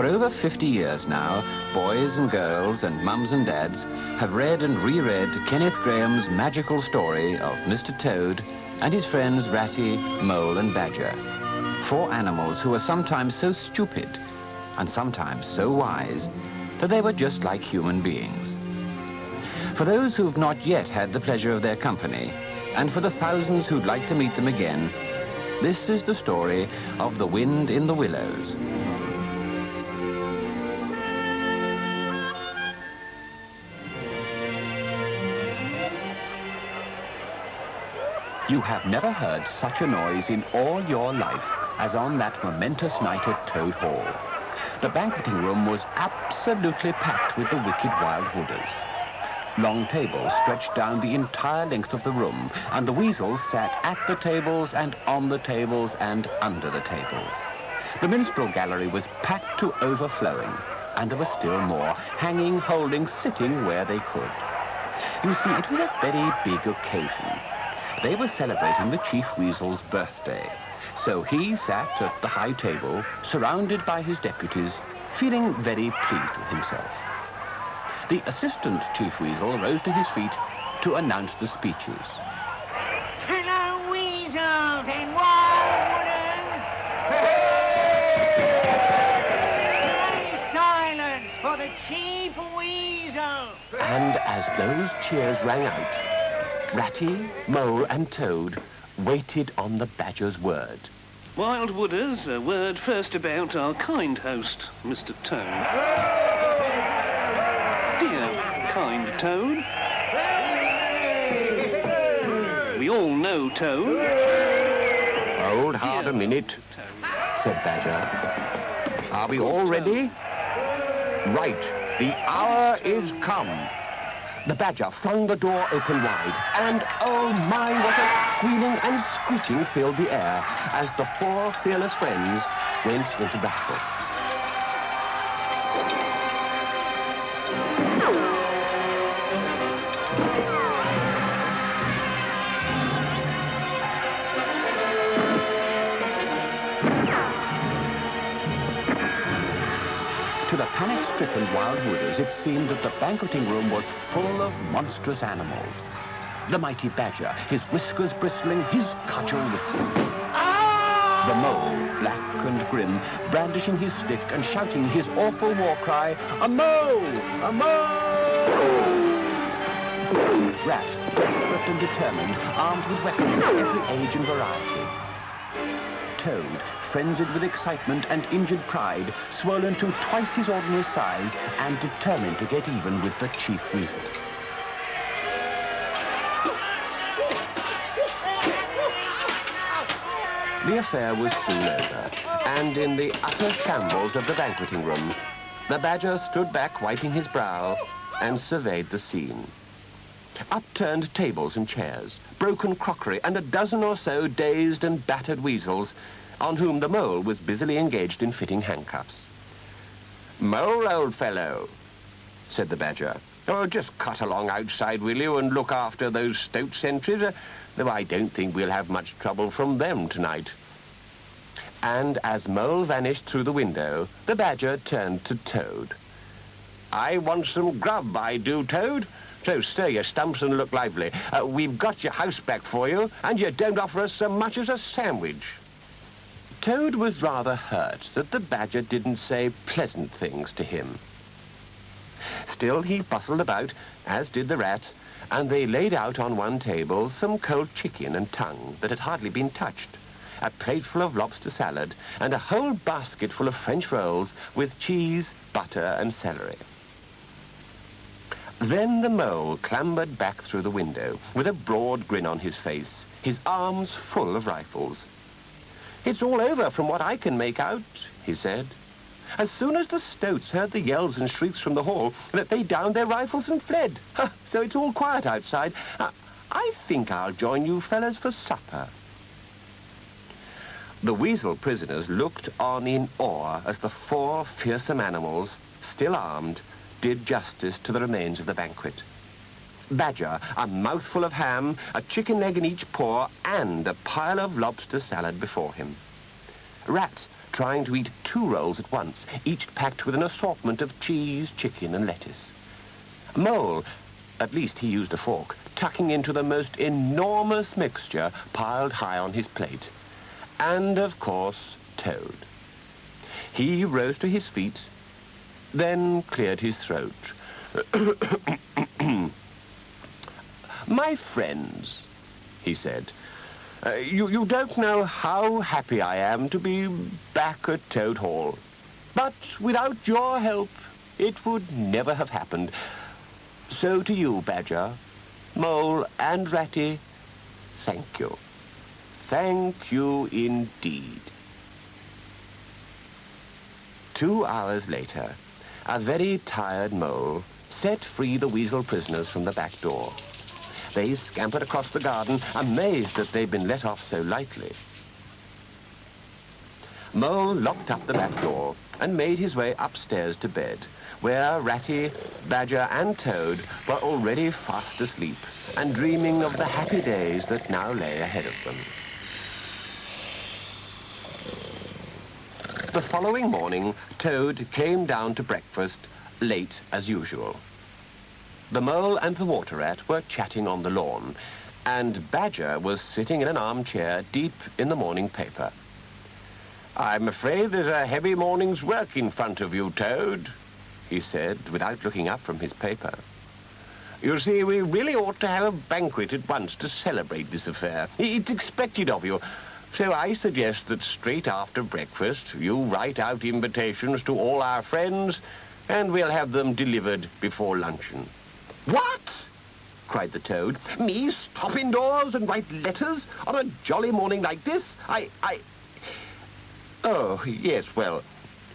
over 50 years now, boys and girls and mums and dads have read and reread Kenneth Grahame's magical story of Mr. Toad and his friends Ratty, Mole and Badger. 4 animals who were sometimes so stupid and sometimes so wise that they were just like human beings. For those who've not yet had the pleasure of their company, and for the thousands who'd like to meet them again, this is the story of The Wind in the Willows. You have never heard such a noise in all your life as on that momentous night at Toad Hall. The banqueting room was absolutely packed with the wicked wild wooders. Long tables stretched down the entire length of the room, and the weasels sat at the tables and on the tables and under the tables. The minstrel gallery was packed to overflowing, and there were still more, hanging, holding, sitting where they could. You see, it was a very big occasion. They were celebrating the Chief Weasel's birthday, so he sat at the high table, surrounded by his deputies, feeling very pleased with himself. The Assistant Chief Weasel rose to his feet to announce the speeches. Hello, weasels and wildwooders! Play silence for the Chief Weasel! And as those cheers rang out, Ratty, Mole and Toad waited on the Badger's word. Wildwooders, a word first about our kind host, Mr. Toad. Dear kind Toad. We all know Toad. Hold hard a minute, said Badger. Are we all ready? Right, the hour is come. The Badger flung the door open wide, and oh my, what a squealing and screeching filled the air as the 4 fearless friends went into battle. To the panic-stricken wild wooders, it seemed that the banqueting room was full of monstrous animals. The mighty Badger, his whiskers bristling, his cudgel whistling. The Mole, black and grim, brandishing his stick and shouting his awful war cry, "A mole! A mole!" Rat, desperate and determined, armed with weapons of every age and variety. Toad, frenzied with excitement and injured pride, swollen to twice his ordinary size and determined to get even with the Chief Weasel. The affair was soon over, and in the utter shambles of the banqueting room, the Badger stood back wiping his brow and surveyed the scene. Upturned tables and chairs, broken crockery, and a dozen or so dazed and battered weasels on whom the Mole was busily engaged in fitting handcuffs. "Mole, old fellow," said the Badger. "Oh, just cut along outside, will you, and look after those stout sentries, though I don't think we'll have much trouble from them tonight." And as Mole vanished through the window, the Badger turned to Toad. "I want some grub, I do, Toad. So stir your stumps and look lively. We've got your house back for you, and you don't offer us so much as a sandwich." Toad was rather hurt that the Badger didn't say pleasant things to him. Still, he bustled about, as did the Rat, and they laid out on one table some cold chicken and tongue that had hardly been touched, a plateful of lobster salad, and a whole basketful of French rolls with cheese, butter, and celery. Then the Mole clambered back through the window, with a broad grin on his face, his arms full of rifles. "It's all over from what I can make out," he said. "As soon as the stoats heard the yells and shrieks from the hall, that they downed their rifles and fled. So it's all quiet outside. I think I'll join you fellas for supper." The weasel prisoners looked on in awe as the 4 fearsome animals, still armed, did justice to the remains of the banquet. Badger, a mouthful of ham, a chicken leg in each paw, and a pile of lobster salad before him. Rat, trying to eat 2 rolls at once, each packed with an assortment of cheese, chicken, and lettuce. Mole, at least he used a fork, tucking into the most enormous mixture piled high on his plate. And, of course, Toad. He rose to his feet, then cleared his throat. "My friends," he said, you don't know how happy I am to be back at Toad Hall. But without your help, it would never have happened. So to you, Badger, Mole, and Ratty, thank you. Thank you indeed." 2 hours later, a very tired Mole set free the weasel prisoners from the back door. They scampered across the garden, amazed that they'd been let off so lightly. Mole locked up the back door and made his way upstairs to bed, where Ratty, Badger, and Toad were already fast asleep and dreaming of the happy days that now lay ahead of them. The following morning, Toad came down to breakfast late as usual. The Mole and the Water Rat were chatting on the lawn, and Badger was sitting in an armchair deep in the morning paper. "I'm afraid there's a heavy morning's work in front of you, Toad," he said, without looking up from his paper. "You see, we really ought to have a banquet at once to celebrate this affair. It's expected of you. So I suggest that straight after breakfast, you write out invitations to all our friends, and we'll have them delivered before luncheon." "What?" cried the Toad. "Me stop indoors and write letters on a jolly morning like this? Oh, yes, well,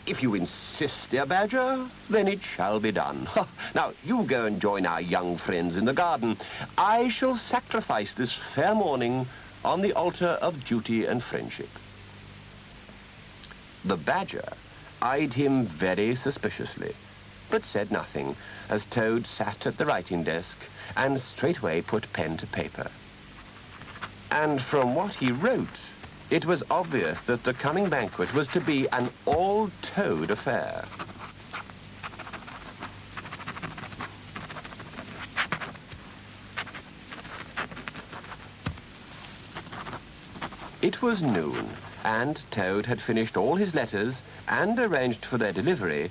if you insist, dear Badger, then it shall be done. Now, you go and join our young friends in the garden. I shall sacrifice this fair morning on the altar of duty and friendship." The Badger eyed him very suspiciously, but said nothing as Toad sat at the writing desk and straightway put pen to paper. And from what he wrote, it was obvious that the coming banquet was to be an all-Toad affair. It was noon, and Toad had finished all his letters and arranged for their delivery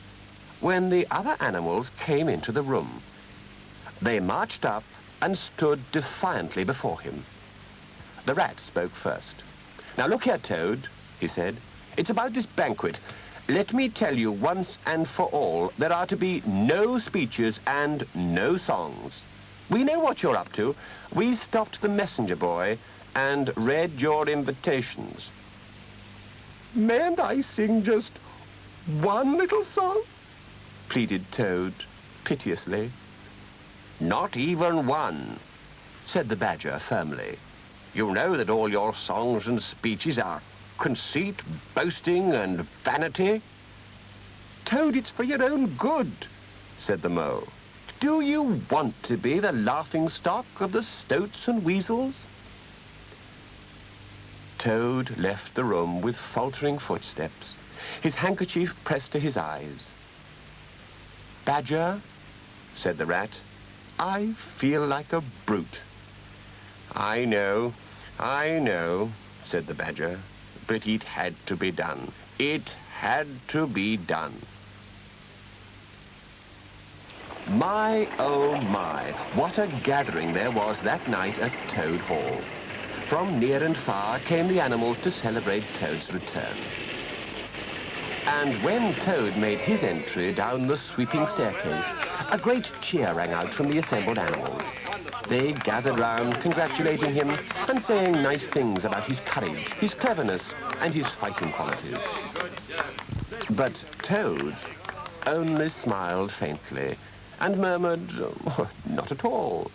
when the other animals came into the room. They marched up and stood defiantly before him. The rat spoke first. "Now look here, Toad," he said. "It's about this banquet. Let me tell you once and for all, there are to be no speeches and no songs. We know what you're up to. We stopped the messenger boy and read your invitations." "Mayn't I sing just one little song?" pleaded Toad piteously. "Not even one," said the Badger firmly. "You know that all your songs and speeches are conceit, boasting, and vanity." "Toad, it's for your own good," said the Mole. "Do you want to be the laughing-stock of the Stoats and Weasels?" Toad left the room with faltering footsteps, his handkerchief pressed to his eyes. "Badger," said the rat, "I feel like a brute." I know," said the Badger, "but it had to be done. It had to be done." My, oh my, what a gathering there was that night at Toad Hall. From near and far came the animals to celebrate Toad's return. And when Toad made his entry down the sweeping staircase, a great cheer rang out from the assembled animals. They gathered round, congratulating him and saying nice things about his courage, his cleverness, and his fighting qualities. But Toad only smiled faintly and murmured, "Oh, not at all."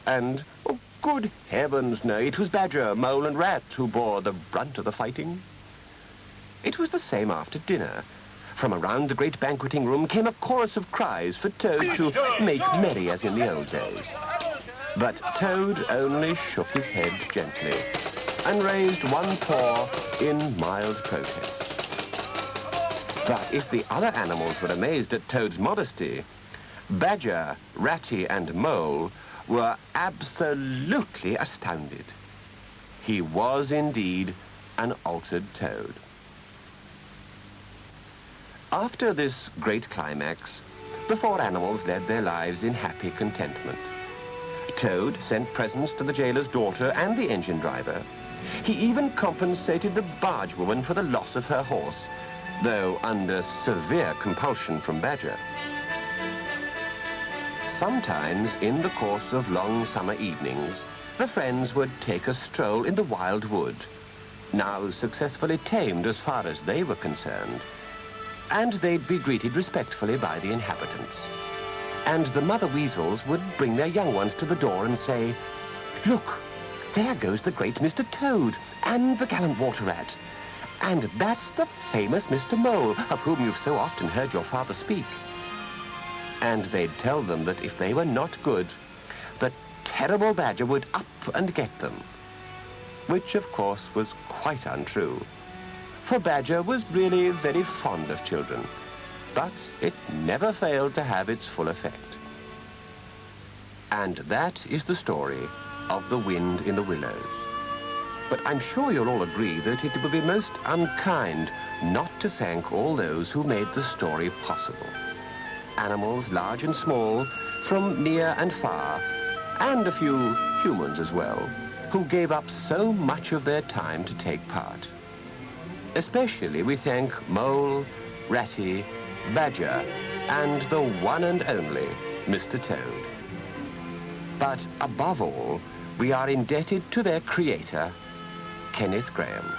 And, "Oh, good heavens, no, it was Badger, Mole, and Rat who bore the brunt of the fighting." It was the same after dinner. From around the great banqueting room came a chorus of cries for Toad to make merry as in the old days. But Toad only shook his head gently and raised one paw in mild protest. But if the other animals were amazed at Toad's modesty, Badger, Ratty and Mole were absolutely astounded. He was indeed an altered Toad. After this great climax, the four animals led their lives in happy contentment. Toad sent presents to the jailer's daughter and the engine driver. He even compensated the barge woman for the loss of her horse, though under severe compulsion from Badger. Sometimes, in the course of long summer evenings, the friends would take a stroll in the wild wood, now successfully tamed as far as they were concerned, and they'd be greeted respectfully by the inhabitants. And the mother weasels would bring their young ones to the door and say, "Look, there goes the great Mr. Toad and the gallant water rat. And that's the famous Mr. Mole, of whom you've so often heard your father speak." And they'd tell them that if they were not good, the terrible Badger would up and get them. Which, of course, was quite untrue. For Badger was really very fond of children, but it never failed to have its full effect. And that is the story of the wind in the willows. But I'm sure you'll all agree that it would be most unkind not to thank all those who made the story possible. Animals large and small, from near and far, and a few humans as well, who gave up so much of their time to take part. Especially we thank Mole, Ratty, Badger, and the one and only Mr. Toad. But above all, we are indebted to their creator, Kenneth Graham.